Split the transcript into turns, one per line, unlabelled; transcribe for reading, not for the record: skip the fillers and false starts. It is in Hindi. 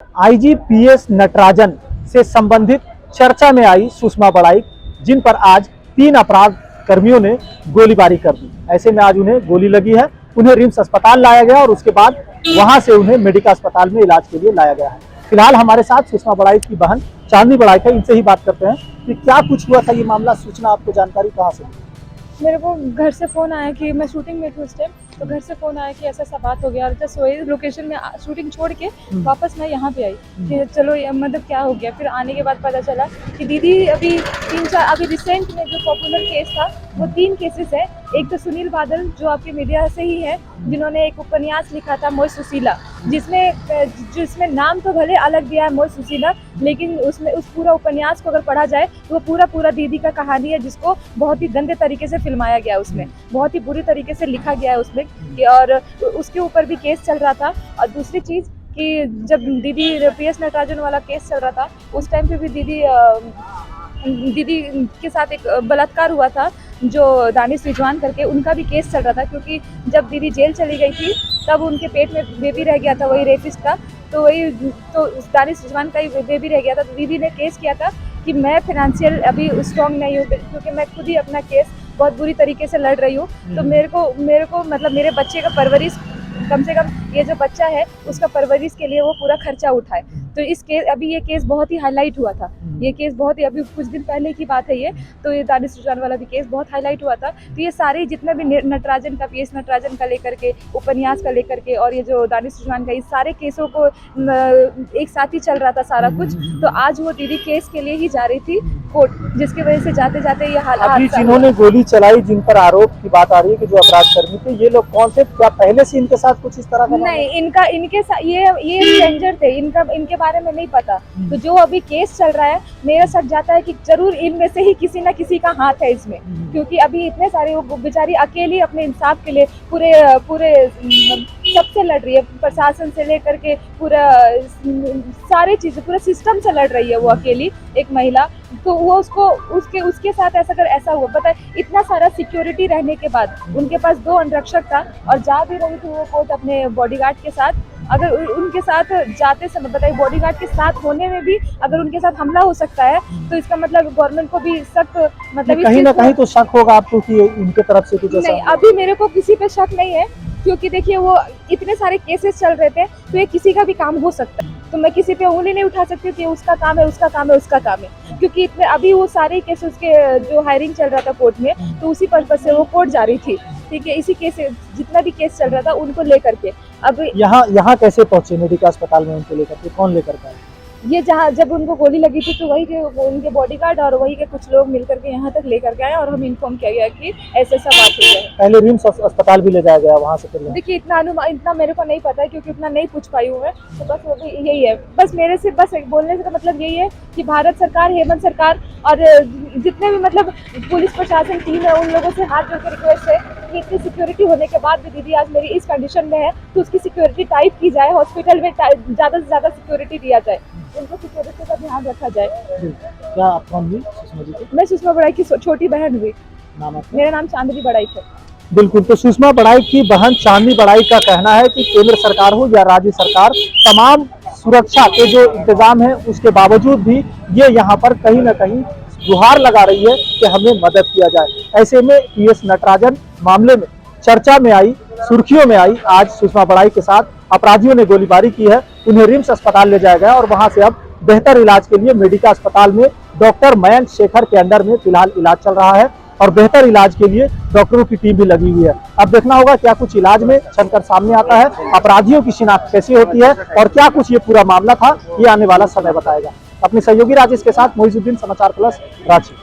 आईजीपीएस नटराजन से संबंधित चर्चा में आई सुषमा बड़ाइक, जिन पर आज 3 अपराध कर्मियों ने गोलीबारी कर दी। ऐसे में आज उन्हें गोली लगी है, उन्हें रिम्स अस्पताल लाया गया और उसके बाद वहां से उन्हें मेडिका अस्पताल में इलाज के लिए लाया गया है। फिलहाल हमारे साथ सुषमा बड़ाइक की बहन चांदनी बड़ाइक है, इनसे ही बात करते हैं कि क्या कुछ हुआ था, ये मामला, सूचना आपको जानकारी कहाँ से मिली?
मेरे को घर से फ़ोन आया कि मैं शूटिंग में थी उस टाइम, तो घर से फ़ोन आया कि ऐसा ऐसा बात हो गया और जस्ट वही लोकेशन में शूटिंग छोड़ के वापस मैं यहाँ पे आई कि चलो मतलब क्या हो गया। फिर आने के बाद पता चला कि दीदी अभी 3-4 अभी रिसेंट में जो पॉपुलर केस था वो 3 केसेस है। एक तो सुनील बादल जो आपके मीडिया से ही है, जिन्होंने एक उपन्यास लिखा था मोय सुशीला, जिसमें नाम तो भले अलग दिया है मोय सुशीला, लेकिन उसमें उस पूरा उपन्यास को अगर पढ़ा जाए तो वो पूरा दीदी का कहानी है, जिसको बहुत ही गंदे तरीके से फिल्माया गया है, उसमें बहुत ही बुरी तरीके से लिखा गया है उसमें और उसके ऊपर भी केस चल रहा था। और दूसरी चीज़ कि जब दीदी पीएस नटराजन वाला केस चल रहा था उस टाइम पे भी दीदी के साथ एक बलात्कार हुआ था जो दानिश रिजवान करके, उनका भी केस चल रहा था, क्योंकि जब दीदी जेल चली गई थी तब उनके पेट में बेबी रह गया था, वही रेपिस्ट का, तो दानिश रिजवान का ही बेबी रह गया था। तो दीदी ने केस किया था कि मैं फाइनेंशियल अभी स्ट्रॉन्ग नहीं हूँ, क्योंकि मैं खुद ही अपना केस बहुत बुरी तरीके से लड़ रही हूँ, तो मेरे को मतलब मेरे बच्चे का परवरिश, कम से कम ये जो बच्चा है उसका परवरिश के लिए वो पूरा खर्चा उठाए। तो अभी ये केस बहुत ही हाईलाइट हुआ था, ये केस बहुत ही अभी कुछ दिन पहले की बात है ये, तो ये दानिश रिजवान वाला भी केस बहुत हाईलाइट हुआ था। तो ये सारे जितने भी नटराजन का, पीएस नटराजन का लेकर के, उपन्यास का लेकर के और ये जो दानिश रिजवान का, इस सारे केसों को एक साथ ही चल रहा था सारा कुछ। तो आज वो दीदी केस के लिए ही जा रही थी कोर्ट, जिसकी वजह से जाते जाते ये
अभी जिन्होंने गोली चलाई, जिन पर आरोप की बात आ रही है कि जो अपराध कर्मी थे, ये लोग कौन थे? क्या पहले से इनके साथ कुछ इस तरह का?
नहीं, इनके साथ ये स्ट्रेंजर थे, इनके बारे में नहीं पता। तो जो अभी केस चल रहा है, मेरा शक जाता है कि जरूर इनमें से ही किसी ना किसी का हाथ है इसमें, क्योंकि अभी इतने सारे, वो बेचारी अकेली अपने इंसाफ के लिए पूरे सबसे लड़ रही है, प्रशासन से लेकर के पूरा सारी चीजें, पूरा सिस्टम से लड़ रही है वो अकेली एक महिला। तो वो उसके साथ ऐसा हुआ, पता है, इतना सारा सिक्योरिटी रहने के बाद उनके पास 2 अंगरक्षक था और जा भी रही थी वो कोर्ट अपने बॉडीगार्ड के साथ। अगर उनके साथ जाते समय, बताइए, बॉडीगार्ड के साथ होने में भी अगर उनके साथ हमला हो सकता है, तो इसका मतलब गवर्नमेंट को भी सख्त, मतलब
कहीं ना कहीं तो शक होगा आपको कि इनके तरफ से कुछ ऐसा?
नहीं, अभी मेरे को किसी पे शक नहीं है, क्योंकि देखिए वो इतने सारे केसेस चल रहे थे, तो ये किसी का भी काम हो सकता है, तो मैं किसी पे उंगली नहीं उठा सकती कि उसका काम है, उसका काम है, उसका काम है, क्योंकि इतने अभी वो सारे केसेस के जो हायरिंग चल रहा था कोर्ट में, तो उसी पर्पज से वो कोर्ट जा रही थी, ठीक है। इसी केस, जितना भी केस चल रहा था उनको लेकर के अब
यहाँ कैसे पहुंचे मेडिका अस्पताल में? उनको लेकर के कौन लेकर के आए?
ये जहाँ जब उनको गोली लगी थी तो वही के उनके बॉडीगार्ड और वही के कुछ लोग मिलकर के यहाँ तक लेकर के आए और हम इन्फॉर्म किया गया कि ऐसा बात हुई है।
पहले रिम्स अस्पताल भी ले जाया गया, वहाँ से फिर?
देखिए इतना मेरे को नहीं पता है, क्योंकि उतना नहीं पूछ पाई हूँ मैं, तो बस वो भी यही है, बस मेरे से बस बोलने से का मतलब यही है कि भारत सरकार, हेमंत सरकार और जितने भी मतलब पुलिस प्रशासन टीम है, उन लोगों से हाथ जोड़ के रिक्वेस्ट है कि इतनी सिक्योरिटी होने के बाद भी दीदी आज मेरी इस कंडीशन में है, तो उसकी सिक्योरिटी टाइट की जाए, हॉस्पिटल में ज़्यादा से ज़्यादा सिक्योरिटी दिया जाए, उनको सिक्योरिटी का ध्यान रखा जाए।
क्या आप कौन हुई सुषमा जी?
मैं सुषमा बड़ाइक की छोटी बहन हुई। मेरा नाम चांदनी बड़ाइक है।
बिल्कुल, तो सुषमा बड़ाइक की बहन चांदनी बड़ाइक का कहना है कि केंद्र सरकार हो या राज्य सरकार, तमाम सुरक्षा के जो इंतजाम है उसके बावजूद भी ये यहाँ पर कहीं ना कहीं गुहार लगा रही है कि हमें मदद किया जाए। ऐसे में पीएस नटराजन मामले में चर्चा में आई, सुर्खियों में आई। आज सुषमा बड़ाइक के साथ अपराधियों ने गोलीबारी की है, उन्हें रिम्स अस्पताल ले जाया गया और वहां से अब बेहतर इलाज के लिए मेडिका अस्पताल में डॉक्टर मयंक शेखर के अंडर में फिलहाल इलाज चल रहा है और बेहतर इलाज के लिए डॉक्टरों की टीम भी लगी हुई है। अब देखना होगा क्या कुछ इलाज में चलकर सामने आता है, अपराधियों की शिनाख्त कैसी होती है और क्या कुछ ये पूरा मामला था, ये आने वाला समय बताएगा। अपने सहयोगी राजेश के साथ मोइजुद्दीन, समाचार प्लस, रांची।